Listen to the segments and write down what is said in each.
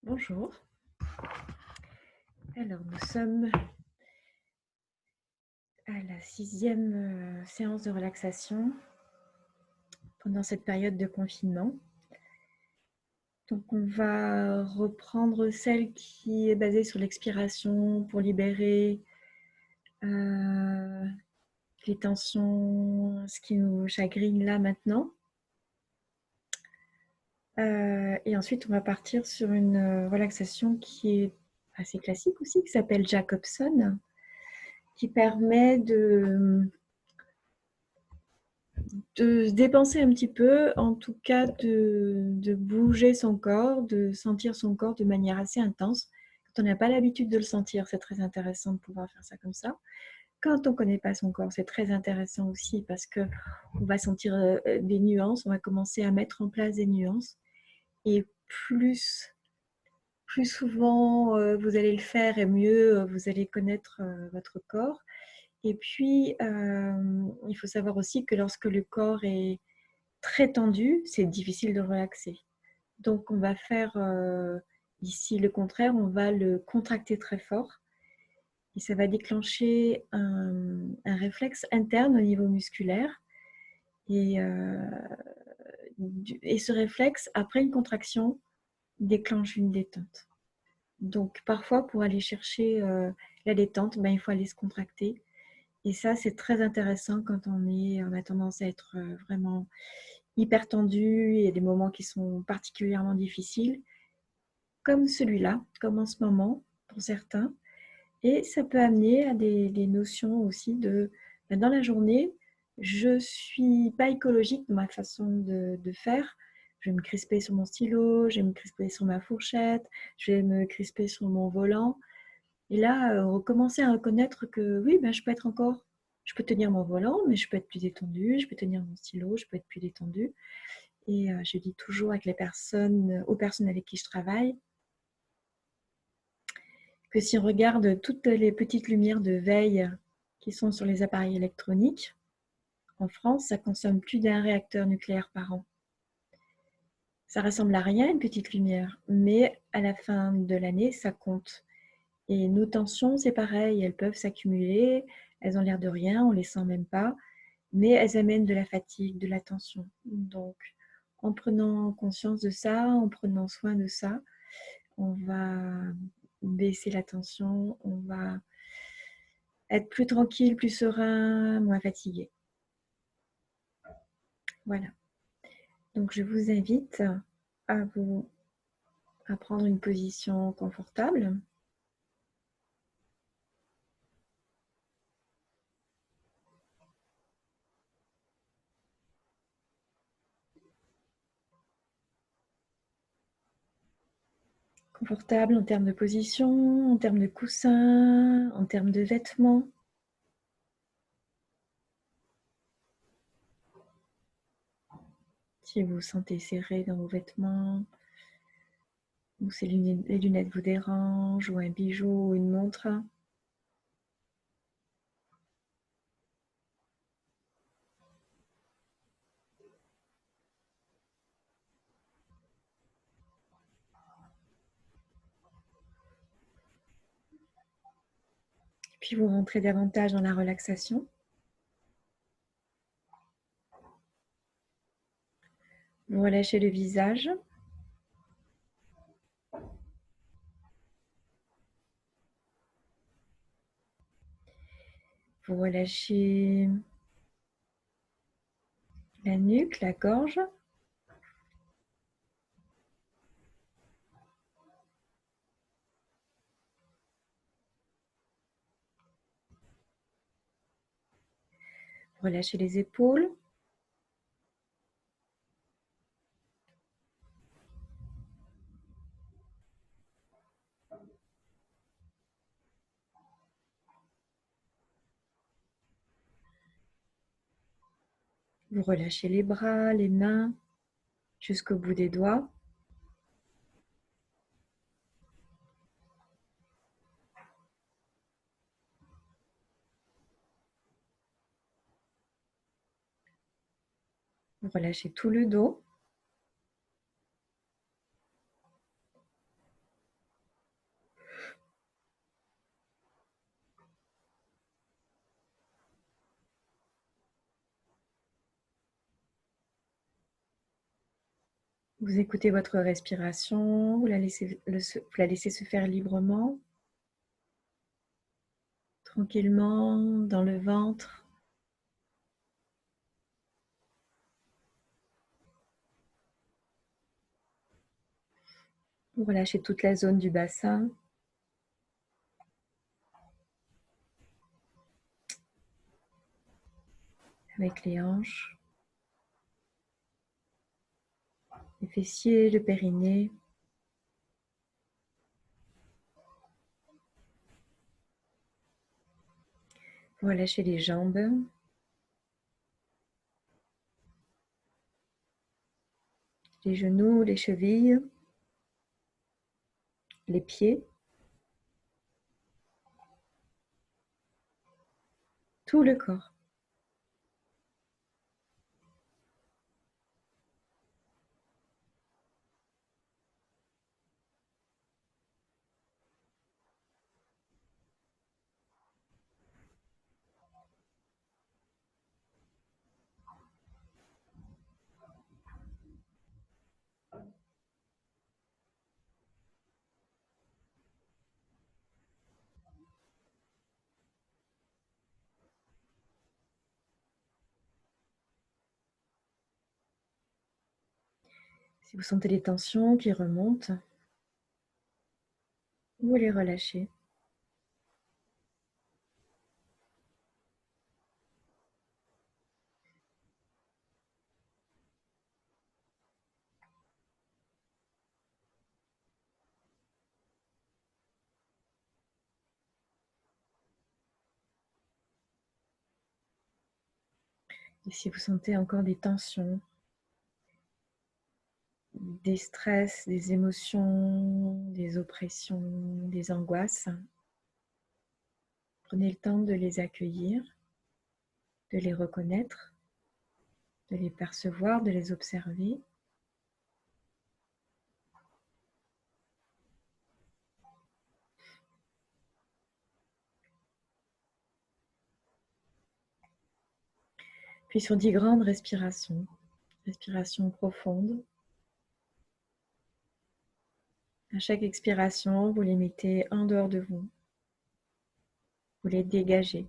Bonjour. Alors, nous sommes à la 6e séance de relaxation pendant cette période de confinement. Donc, on va reprendre celle qui est basée sur l'expiration pour libérer les tensions, ce qui nous chagrine là maintenant. Et ensuite, on va partir sur une relaxation qui est assez classique aussi, qui s'appelle Jacobson, qui permet de se dépenser un petit peu, en tout cas de bouger son corps, de sentir son corps de manière assez intense. Quand on n'a pas l'habitude de le sentir, c'est très intéressant de pouvoir faire ça comme ça. Quand on ne connaît pas son corps, c'est très intéressant aussi parce qu'on va sentir des nuances, on va commencer à mettre en place des nuances. Et plus souvent vous allez le faire et mieux vous allez connaître votre corps. Et puis, il faut savoir aussi que lorsque le corps est très tendu, c'est difficile de relaxer. Donc, on va faire ici le contraire, on va le contracter très fort. Et ça va déclencher un réflexe interne au niveau musculaire. Et ce réflexe, après une contraction, déclenche une détente. Donc, parfois, pour aller chercher la détente, il faut aller se contracter. Et ça, c'est très intéressant quand on a tendance à être vraiment hyper tendu. Il y a des moments qui sont particulièrement difficiles, comme celui-là, comme en ce moment, pour certains. Et ça peut amener à des notions aussi de, dans la journée, je ne suis pas écologique dans ma façon de faire. Je vais me crisper sur mon stylo, je vais me crisper sur ma fourchette, je vais me crisper sur mon volant. Et là, recommencer à reconnaître que oui, je peux tenir mon volant, mais je peux être plus détendue, je peux tenir mon stylo, je peux être plus détendue. Et je dis toujours avec aux personnes avec qui je travaille, que si on regarde toutes les petites lumières de veille qui sont sur les appareils électroniques, en France, ça consomme plus d'1 réacteur nucléaire par an. Ça ressemble à rien, une petite lumière, mais à la fin de l'année, ça compte. Et nos tensions, c'est pareil, elles peuvent s'accumuler, elles ont l'air de rien, on ne les sent même pas, mais elles amènent de la fatigue, de la tension. Donc, en prenant conscience de ça, en prenant soin de ça, on va baisser la tension, on va être plus tranquille, plus serein, moins fatigué. Voilà. Donc, je vous invite à prendre une position confortable. Confortable en termes de position, en termes de coussin, en termes de vêtements. Si vous vous sentez serré dans vos vêtements, ou si les lunettes vous dérangent, ou un bijou, ou une montre. Puis vous rentrez davantage dans la relaxation. Vous relâchez le visage. Vous relâchez la nuque, la gorge. Vous relâchez les épaules. Vous relâchez les bras, les mains, jusqu'au bout des doigts. Vous relâchez tout le dos. Vous écoutez votre respiration, vous la laissez se faire librement, tranquillement dans le ventre. Vous relâchez toute la zone du bassin. Avec les hanches, les fessiers, le périnée. Vous relâchez les jambes, les genoux, les chevilles, les pieds, tout le corps. Si vous sentez les tensions qui remontent, vous les relâchez. Et si vous sentez encore des tensions, des stress, des émotions, des oppressions, des angoisses, prenez le temps de les accueillir, de les reconnaître, de les percevoir, de les observer. Puis sur 10 grandes respirations, respiration profonde. À chaque expiration, vous les mettez en dehors de vous. Vous les dégagez.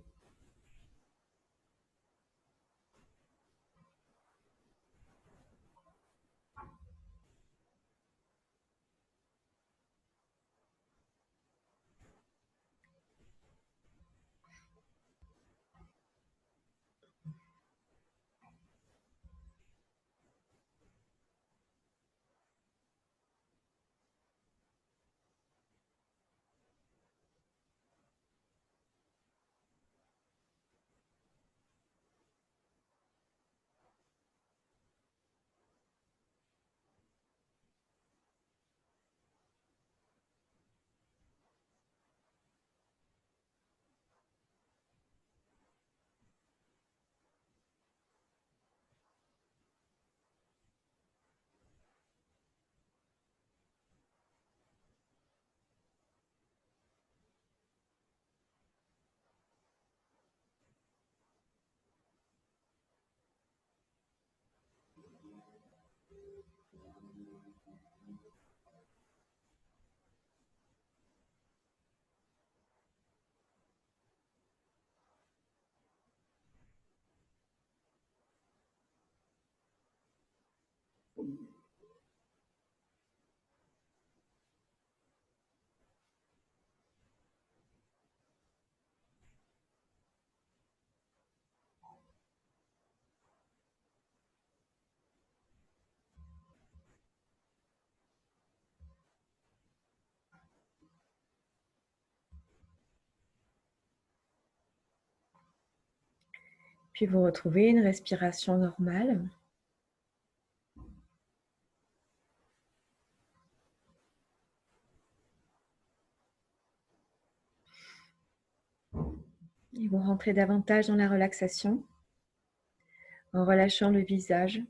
Puis vous retrouvez une respiration normale. Et vous rentrez davantage dans la relaxation en relâchant le visage.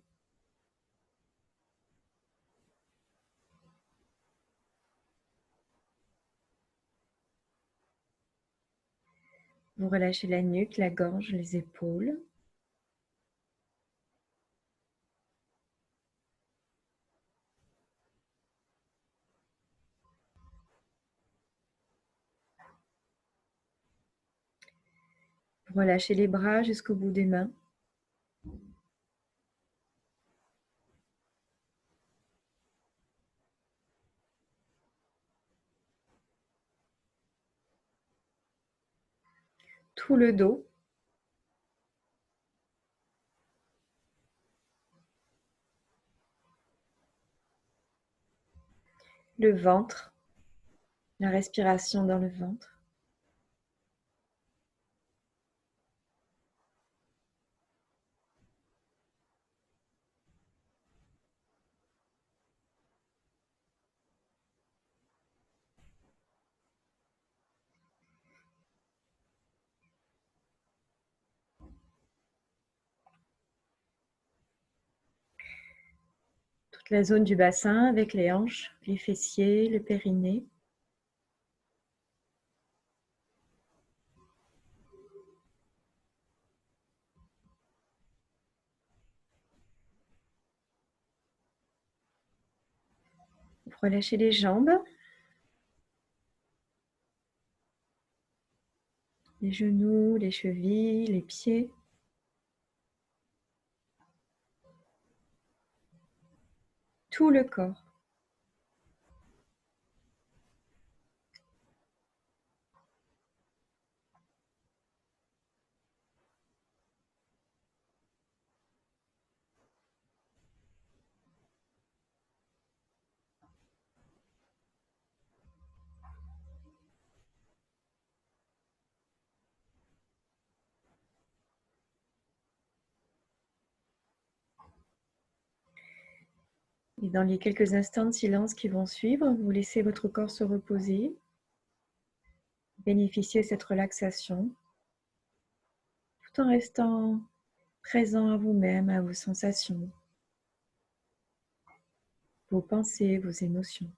Vous relâchez la nuque, la gorge, les épaules. Relâchez les bras jusqu'au bout des mains. Tout le dos. Le ventre. La respiration dans le ventre. Toute la zone du bassin avec les hanches, les fessiers, le périnée. Relâchez les jambes, les genoux, les chevilles, les pieds. Tout le corps. Et dans les quelques instants de silence qui vont suivre, vous laissez votre corps se reposer, bénéficier de cette relaxation, tout en restant présent à vous-même, à vos sensations, vos pensées, vos émotions.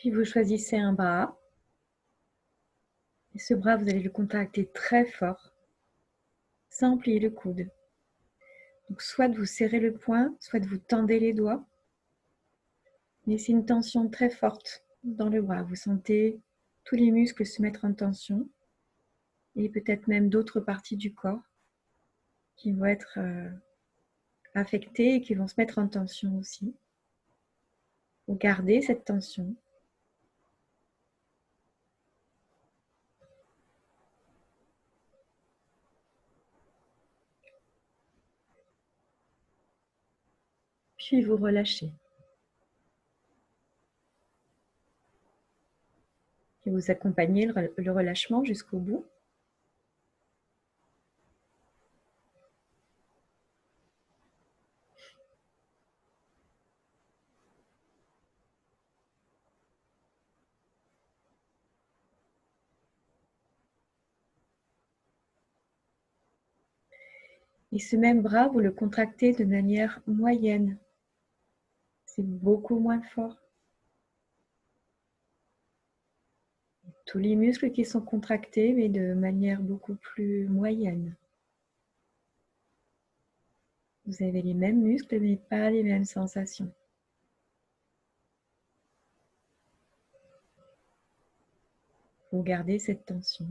Puis vous choisissez un bras. Et ce bras, vous allez le contracter très fort, sans plier le coude. Donc soit vous serrez le poing, soit vous tendez les doigts. Mais c'est une tension très forte dans le bras. Vous sentez tous les muscles se mettre en tension et peut-être même d'autres parties du corps qui vont être affectés et qui vont se mettre en tension aussi. Vous gardez cette tension. Puis vous relâchez. Et vous accompagnez le relâchement jusqu'au bout. Et ce même bras, vous le contractez de manière moyenne. C'est beaucoup moins fort. Tous les muscles qui sont contractés, mais de manière beaucoup plus moyenne. Vous avez les mêmes muscles, mais pas les mêmes sensations. Vous gardez cette tension.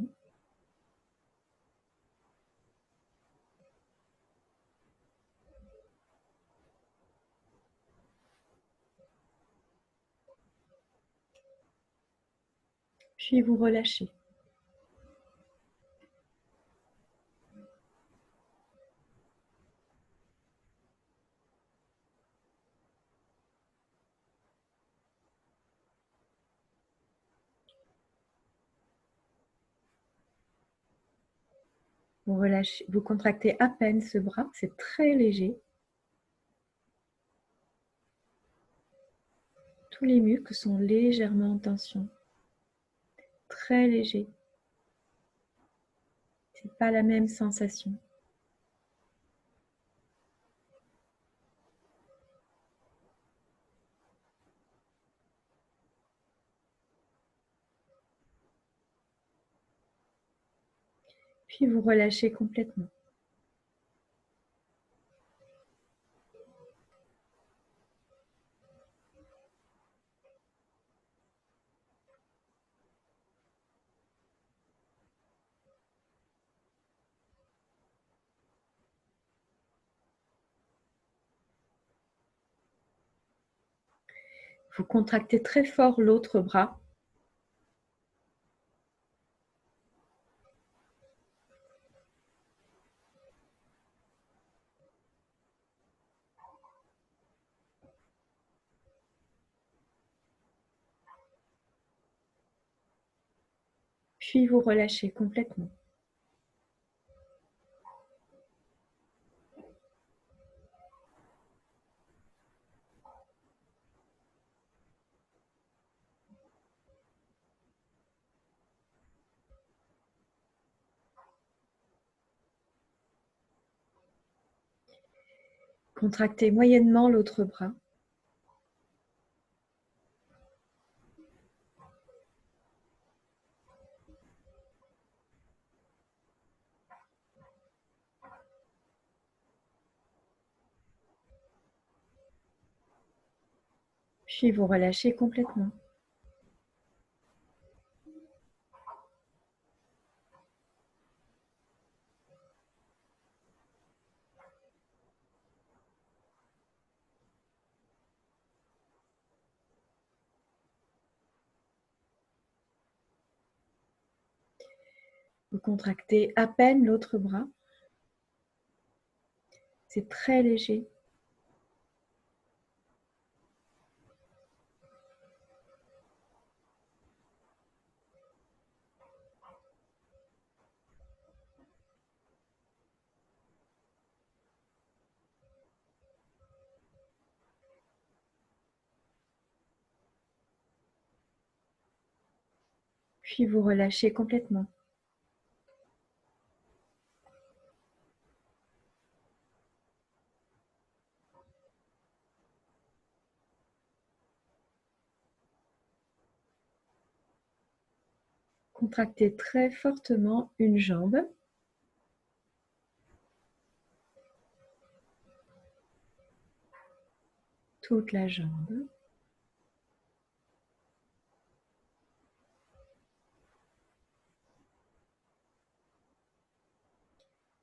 Puis vous relâchez. Vous relâchez, vous contractez à peine ce bras, c'est très léger. Tous les muscles sont légèrement en tension. Très léger. C'est pas la même sensation. Puis vous relâchez complètement. Vous contractez très fort l'autre bras. Puis vous relâchez complètement. Contractez moyennement l'autre bras. Puis vous relâchez complètement. Vous contractez à peine l'autre bras. C'est très léger. Puis vous relâchez complètement. Contractez très fortement une jambe. Toute la jambe.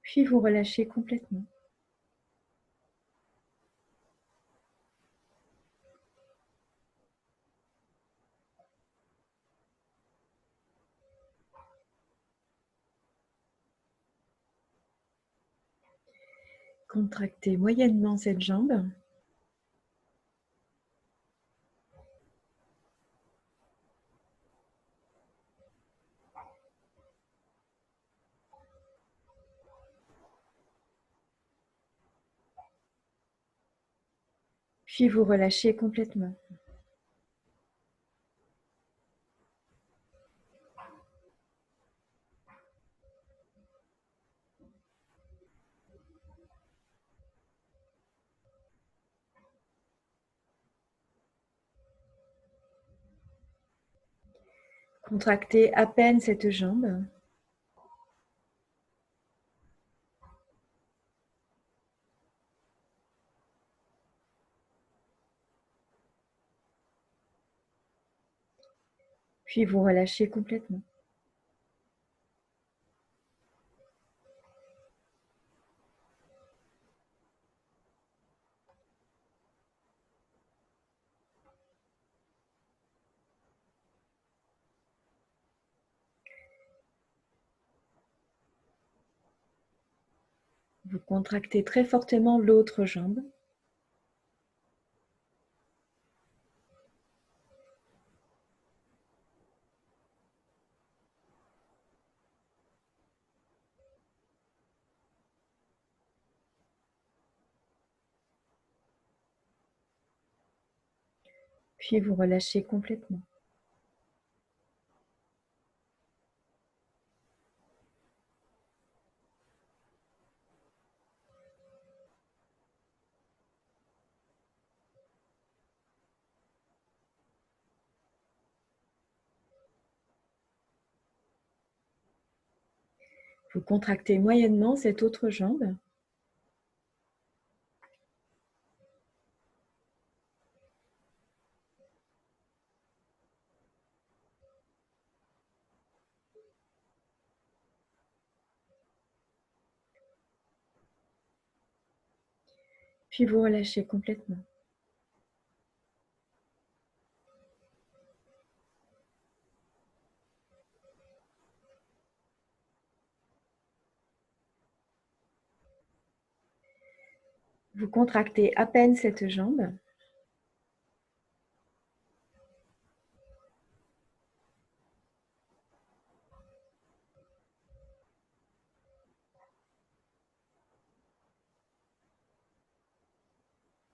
Puis vous relâchez complètement. Contractez moyennement cette jambe. Puis vous relâchez complètement. Contractez à peine cette jambe. Puis vous relâchez complètement. Vous contractez très fortement l'autre jambe. Puis vous relâchez complètement. Vous contractez moyennement cette autre jambe. Puis vous relâchez complètement. Vous contractez à peine cette jambe.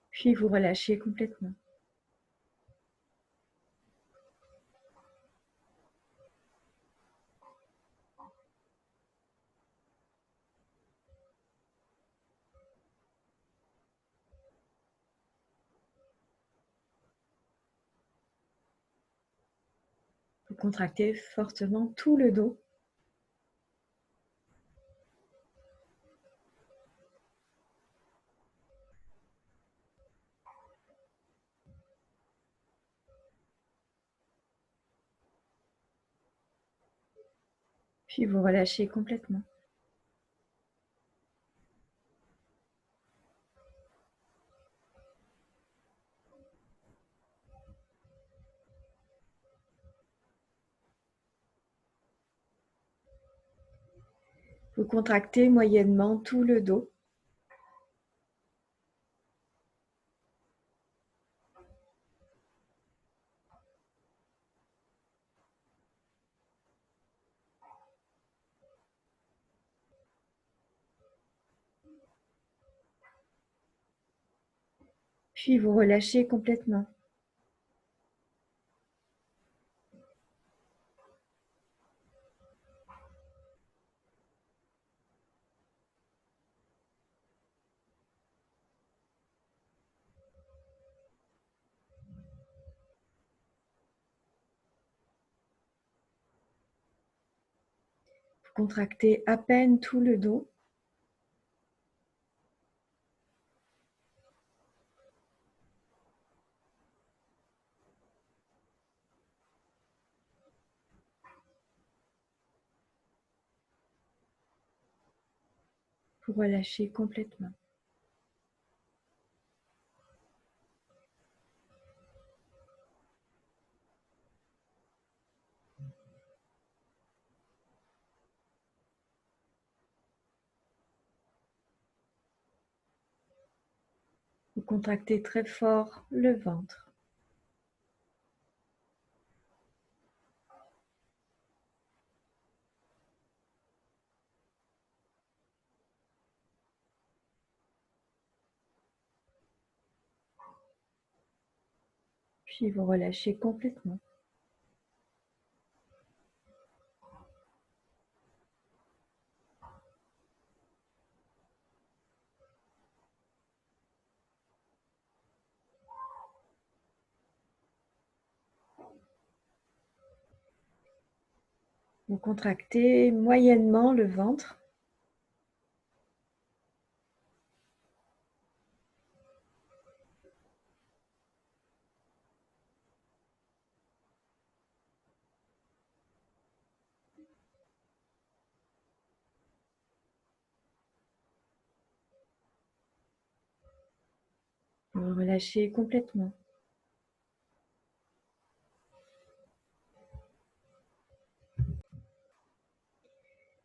Puis vous relâchez complètement. Vous contractez fortement tout le dos. Puis vous relâchez complètement. Vous contractez moyennement tout le dos. Puis vous relâchez complètement. Vous contractez à peine tout le dos. Vous relâchez complètement. contractez très fort le ventre. Puis vous relâchez complètement. Vous contractez moyennement le ventre. Vous relâchez complètement.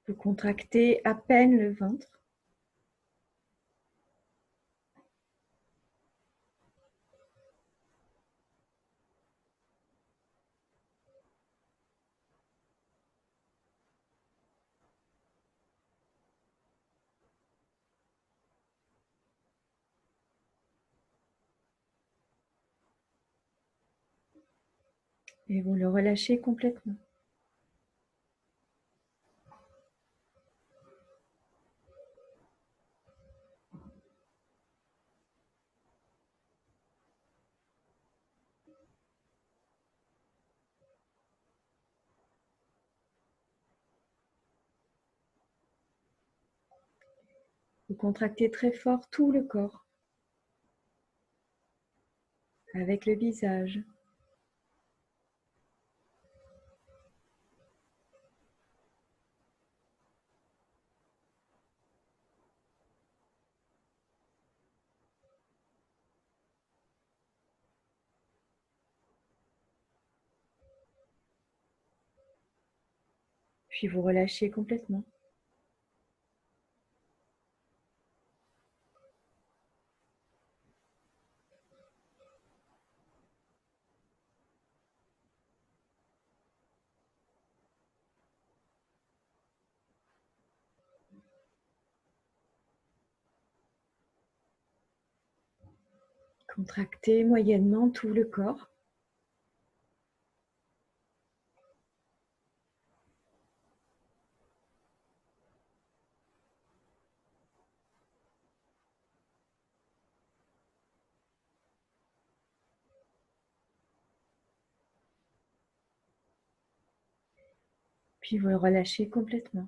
Vous contractez à peine le ventre. Et vous le relâchez complètement. Vous contractez très fort tout le corps, avec le visage. Puis vous relâchez complètement. Contractez moyennement tout le corps. Puis vous le relâchez complètement.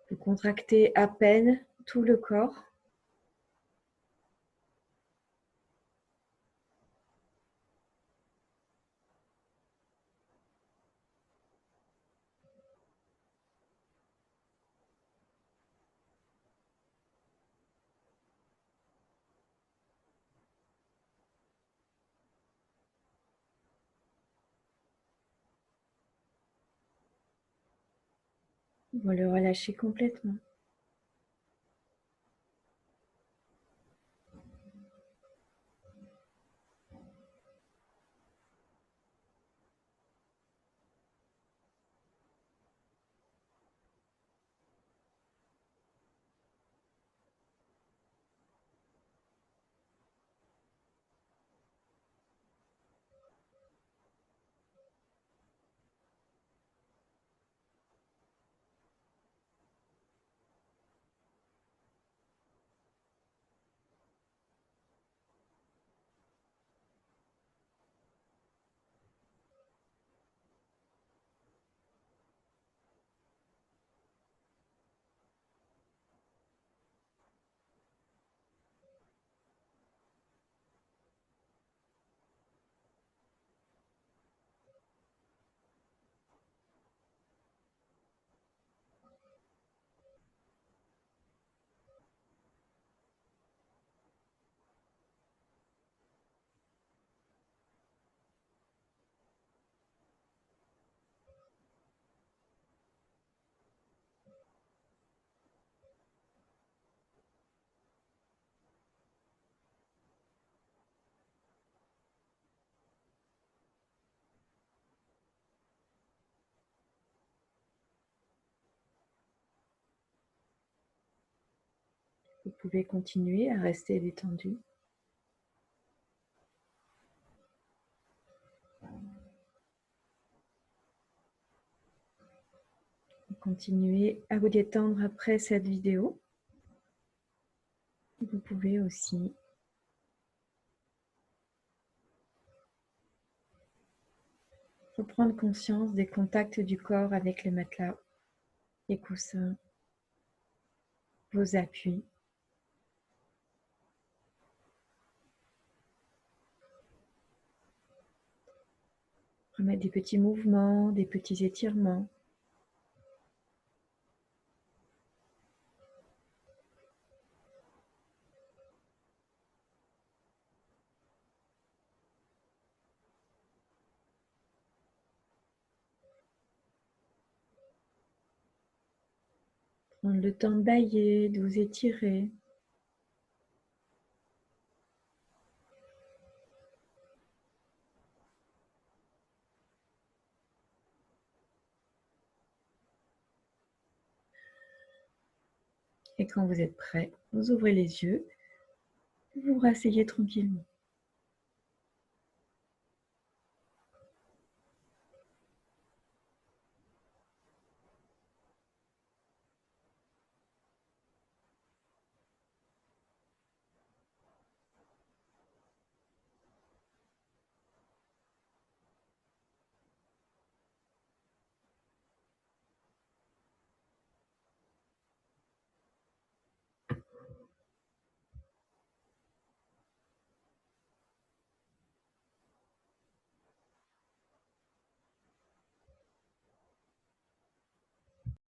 Vous contractez à peine tout le corps. Vous le relâchez complètement. Vous pouvez continuer à rester détendu. Continuez à vous détendre après cette vidéo. Vous pouvez aussi reprendre conscience des contacts du corps avec le matelas, les coussins, vos appuis. Remettre des petits mouvements, des petits étirements. Prendre le temps de bailler, de vous étirer. Et quand vous êtes prêt, vous ouvrez les yeux, vous vous rasseyez tranquillement.